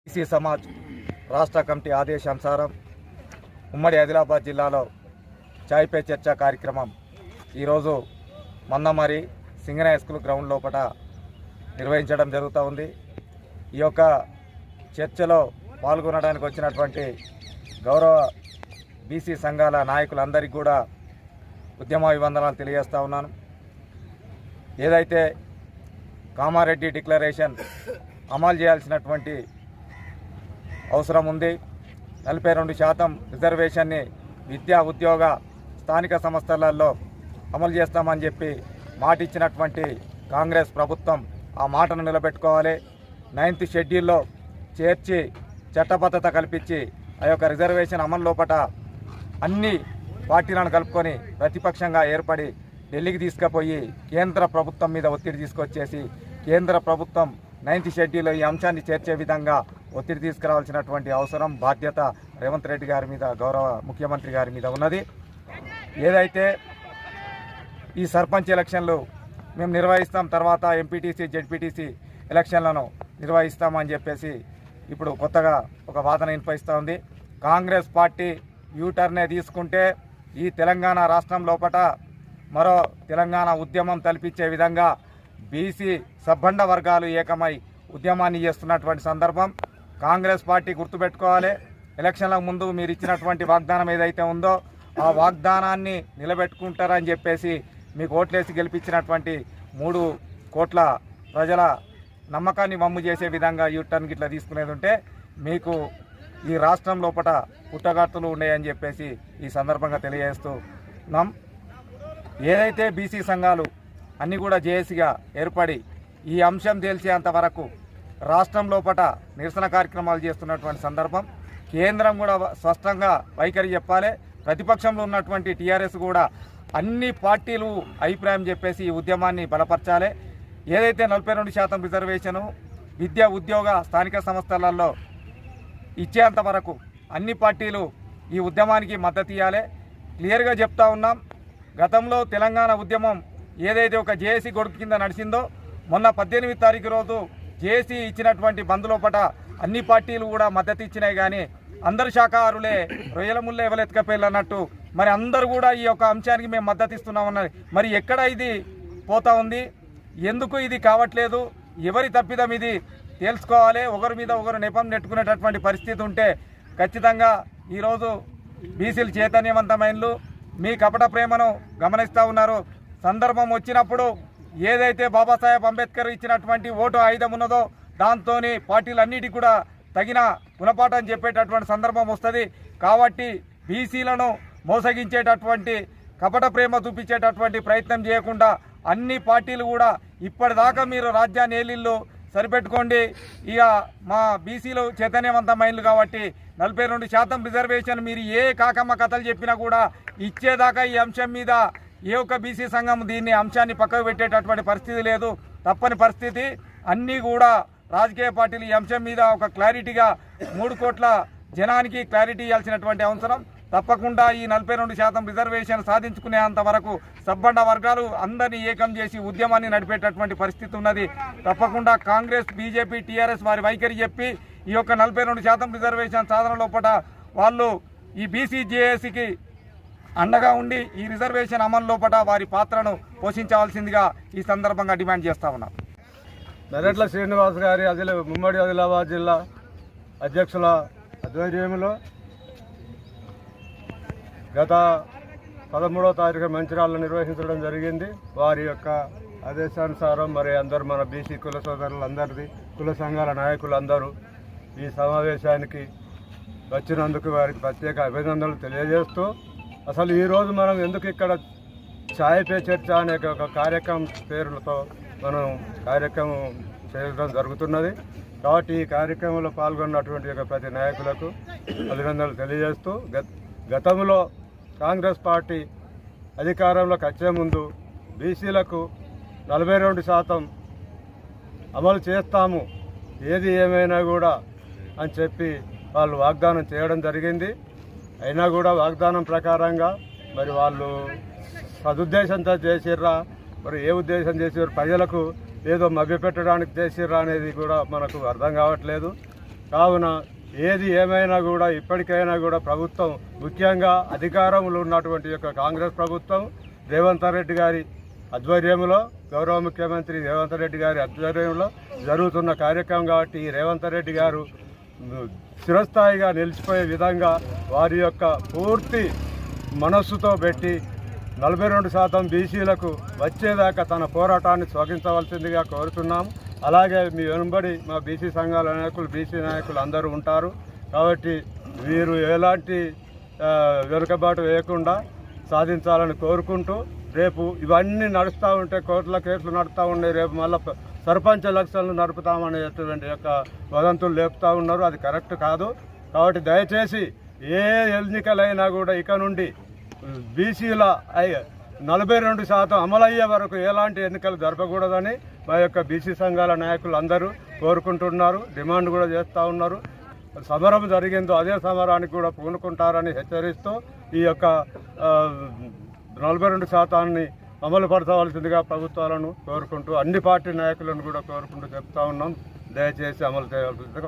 BC Samaj రాష్ట్ర committee ఆదేశానుసారం ఉమ్మడి ఆదిలాబాద్ జిల్లాలో చాయ్ పే చర్చ కార్యక్రమం ఈరోజు మందమరి సింగన స్కూల్ గ్రౌండ్ లోపల నిర్వహించడం జరుగుతూ ఉంది. ఈ యొక్క చర్చలో పాల్గొనడానికి వచ్చినటువంటి గౌరవ బీసీ సంఘాల నాయకులందరికీ కూడా ఉద్యమ అభివందనాలు తెలియజేస్తూ ఉన్నాను. ఏదైతే కామారెడ్డి డిక్లరేషన్ అమలు చేయాల్సినటువంటి అవసరం ఉంది, 42% రిజర్వేషన్ని విద్యా ఉద్యోగ స్థానిక సంస్థలలో అమలు చేస్తామని చెప్పి మాట ఇచ్చినటువంటి కాంగ్రెస్ ప్రభుత్వం ఆ మాటను నిలబెట్టుకోవాలి. 9th షెడ్యూల్లో చేర్చి చట్టబద్ధత కల్పించి ఆ యొక్క రిజర్వేషన్ అమలు లోపల అన్ని పార్టీలను కలుపుకొని ప్రతిపక్షంగా ఏర్పడి ఢిల్లీకి తీసుకుపోయి కేంద్ర ప్రభుత్వం మీద ఒత్తిడి తీసుకొచ్చేసి కేంద్ర ప్రభుత్వం 9th షెడ్యూల్లో ఈ అంశాన్ని చేర్చే విధంగా ఒత్తిడి తీసుకురావాల్సినటువంటి అవసరం బాధ్యత రేవంత్ రెడ్డి గారి మీద, గౌరవ ముఖ్యమంత్రి గారి మీద ఉన్నది. ఏదైతే ఈ సర్పంచ్ ఎలక్షన్లు మేము నిర్వహిస్తాం, తర్వాత ఎంపీటీసీ జెడ్పీటీసీ ఎలక్షన్లను నిర్వహిస్తామని చెప్పేసి ఇప్పుడు కొత్తగా ఒక వాదన వినిపిస్తూ ఉంది. కాంగ్రెస్ పార్టీ యూటర్నే తీసుకుంటే ఈ తెలంగాణ రాష్ట్రం లోపల మరో తెలంగాణ ఉద్యమం తలపించే విధంగా బీసీ సబ్బండ వర్గాలు ఏకమై ఉద్యమాన్ని చేస్తున్నటువంటి సందర్భం. కాంగ్రెస్ పార్టీ గుర్తుపెట్టుకోవాలి, ఎలక్షన్లకు ముందు మీరు ఇచ్చినటువంటి వాగ్దానం ఏదైతే ఉందో ఆ వాగ్దానాన్ని నిలబెట్టుకుంటారని చెప్పేసి మీకు ఓట్లేసి గెలిపించినటువంటి 3 కోట్ల ప్రజల నమ్మకాన్ని వమ్ము చేసే విధంగా యూటర్న్ గిట్లా తీసుకునేది ఉంటే మీకు ఈ రాష్ట్రం లోపల పుట్టగతులు ఉన్నాయని చెప్పేసి ఈ సందర్భంగా తెలియజేస్తున్నాం. ఏదైతే బీసీ సంఘాలు అన్నీ కూడా జేఏసీగా ఏర్పడి ఈ అంశం తేల్చేంత వరకు రాష్ట్రం లోపల నిరసన కార్యక్రమాలు చేస్తున్నటువంటి సందర్భం. కేంద్రం కూడా స్పష్టంగా వైఖరి చెప్పాలి. ప్రతిపక్షంలో ఉన్నటువంటి టీఆర్ఎస్ కూడా అన్ని పార్టీలు అభిప్రాయం చెప్పేసి ఈ ఉద్యమాన్ని బలపరచాలి. ఏదైతే 42% రిజర్వేషను విద్యా ఉద్యోగ స్థానిక సంస్థలలో ఇచ్చేంత వరకు అన్ని పార్టీలు ఈ ఉద్యమానికి మద్దతు ఇవ్వాలి. క్లియర్గా చెప్తా ఉన్నాం, గతంలో తెలంగాణ ఉద్యమం ఏదైతే ఒక జేఏసీ గొడుగు కింద నడిచిందో మొన్న 18వ తారీఖు రోజు జేఏసీ ఇచ్చినటువంటి బంద్ లోపల అన్ని పార్టీలు కూడా మద్దతు ఇచ్చినాయి. కానీ అందరు శాఖాహారులే రొయ్యల ముళ్ళ ఎవలెత్తుకపోయారు అన్నట్టు మరి అందరూ కూడా ఈ యొక్క అంశానికి మేము మద్దతు ఇస్తున్నామన్నది. మరి ఎక్కడ ఇది పోతా ఉంది, ఎందుకు ఇది కావట్లేదు, ఎవరి తప్పిదం ఇది తెలుసుకోవాలి. ఒకరి మీద ఒకరు నెపం నెట్టుకునేటటువంటి పరిస్థితి ఉంటే ఖచ్చితంగా ఈరోజు బీసీలు చైతన్యవంతమైనలు మీ కపట ప్రేమను గమనిస్తూ ఉన్నారు. సందర్భం వచ్చినప్పుడు ఏదైతే బాబాసాహెబ్ అంబేద్కర్ ఇచ్చినటువంటి ఓటు ఆయుధం ఉన్నదో దాంతో పార్టీలన్నిటికీ కూడా తగిన గుణపాఠం చెప్పేటటువంటి సందర్భం వస్తుంది. కాబట్టి బీసీలను మోసగించేటటువంటి కపట ప్రేమ చూపించేటటువంటి ప్రయత్నం చేయకుండా అన్ని పార్టీలు కూడా ఇప్పటిదాకా మీరు రాజ్యాన్ని ఏలిళ్ళు సరిపెట్టుకోండి. ఇక మా బీసీలు చైతన్యవంతమైనలు కాబట్టి 42% రిజర్వేషన్ మీరు ఏ కాకమ్మ కథలు చెప్పినా కూడా ఇచ్చేదాకా ఈ అంశం మీద ఏ ఒక్క బీసీ సంఘం దీన్ని అంశాన్ని పక్కకు పెట్టేటటువంటి పరిస్థితి లేదు. తప్పని పరిస్థితి. అన్నీ కూడా రాజకీయ పార్టీలు ఈ అంశం మీద ఒక క్లారిటీగా 3 కోట్ల జనానికి క్లారిటీ ఇవ్వాల్సినటువంటి అవసరం. తప్పకుండా ఈ 42% రిజర్వేషన్ సాధించుకునేంత వరకు సబ్బండ వర్గాలు అందరినీ ఏకం చేసి ఉద్యమాన్ని నడిపేటటువంటి పరిస్థితి ఉన్నది. తప్పకుండా కాంగ్రెస్, బీజేపీ, టీఆర్ఎస్ వారి వైఖరి చెప్పి ఈ యొక్క 42% రిజర్వేషన్ సాధన లోపల వాళ్ళు ఈ బీసీ జేఏసీకి అండగా ఉండి ఈ రిజర్వేషన్ అమలు లోపల వారి పాత్రను పోషించవలసిందిగా ఈ సందర్భంగా డిమాండ్ చేస్తా ఉన్నాం. నరెట్ల శ్రీనివాస్ గారి ఉమ్మడి ఆదిలాబాద్ జిల్లా అధ్యక్షుల ఆధ్వర్యంలో గత 13వ తారీఖు మంచిర్యాలలో నిర్వహించడం జరిగింది. వారి యొక్క ఆదేశానుసారం మరి అందరూ మన బీసీ కుల సోదరులందరిది, కుల సంఘాల నాయకులందరూ ఈ సమావేశానికి వచ్చినందుకు వారికి ప్రత్యేక అభినందనలు తెలియజేస్తూ, అసలు ఈరోజు మనం ఎందుకు ఇక్కడ చాయ్ పే చర్చ అనే ఒక కార్యక్రమం పేరుతో మనం కార్యక్రమం చేయడం జరుగుతున్నది. కాబట్టి ఈ కార్యక్రమంలో పాల్గొన్నటువంటి ప్రతి నాయకులకు అభినందనలు తెలియజేస్తూ, గతంలో కాంగ్రెస్ పార్టీ అధికారంలోకి వచ్చే ముందు బీసీలకు 42% అమలు చేస్తాము ఏది ఏమైనా కూడా అని చెప్పి వాళ్ళు వాగ్దానం చేయడం జరిగింది. అయినా కూడా వాగ్దానం ప్రకారంగా మరి వాళ్ళు సదుద్దేశంతో చేసిర్రా, మరి ఏ ఉద్దేశం చేసారు, ప్రజలకు ఏదో మభ్యపెట్టడానికి చేసిర్రా అనేది కూడా మనకు అర్థం కావట్లేదు. కావున ఏది ఏమైనా కూడా ఇప్పటికైనా కూడా ప్రభుత్వం, ముఖ్యంగా అధికారంలో ఉన్నటువంటి యొక్క కాంగ్రెస్ ప్రభుత్వం రేవంత్ రెడ్డి గారి ఆధ్వర్యంలో, గౌరవ ముఖ్యమంత్రి రేవంత్ రెడ్డి గారి ఆధ్వర్యంలో జరుగుతున్న కార్యక్రమం కాబట్టి ఈ రేవంత్ రెడ్డి గారు చిరస్థాయిగా నిలిచిపోయే విధంగా వారి యొక్క పూర్తి మనస్సుతో పెట్టి 42% బీసీలకు వచ్చేదాకా తన పోరాటాన్ని స్వాగతించవలసిందిగా కోరుతున్నాము. అలాగే మీ వెనుబడి మా బీసీ సంఘాల నాయకులు, బీసీ నాయకులు అందరూ ఉంటారు. కాబట్టి వీరు ఎలాంటి వెనుకబాటు వేయకుండా సాధించాలని కోరుకుంటూ, రేపు ఇవన్నీ నడుస్తూ ఉంటే కోట్ల కేసులు నడుస్తూ ఉన్నాయి, రేపు మళ్ళీ సర్పంచ్ ఎలక్షన్లు నడుపుతామనేటువంటి యొక్క వదంతులు లేపుతూ ఉన్నారు. అది కరెక్ట్ కాదు. కాబట్టి దయచేసి ఏ ఎన్నికలైనా కూడా ఇక నుండి బీసీల 42% అమలయ్యే వరకు ఎలాంటి ఎన్నికలు జరపకూడదని మా యొక్క బీసీ సంఘాల నాయకులు అందరూ కోరుకుంటున్నారు, డిమాండ్ కూడా చేస్తూ ఉన్నారు. సమరం జరిగిందో అదే సమరానికి కూడా పూనుకుంటారని హెచ్చరిస్తూ ఈ యొక్క 42% అమలు పరచవలసిందిగా ప్రభుత్వాలను కోరుకుంటూ, అన్ని పార్టీ నాయకులను కూడా కోరుకుంటూ చెప్తా ఉన్నాం. దయచేసి అమలు చేయవలసిందిగా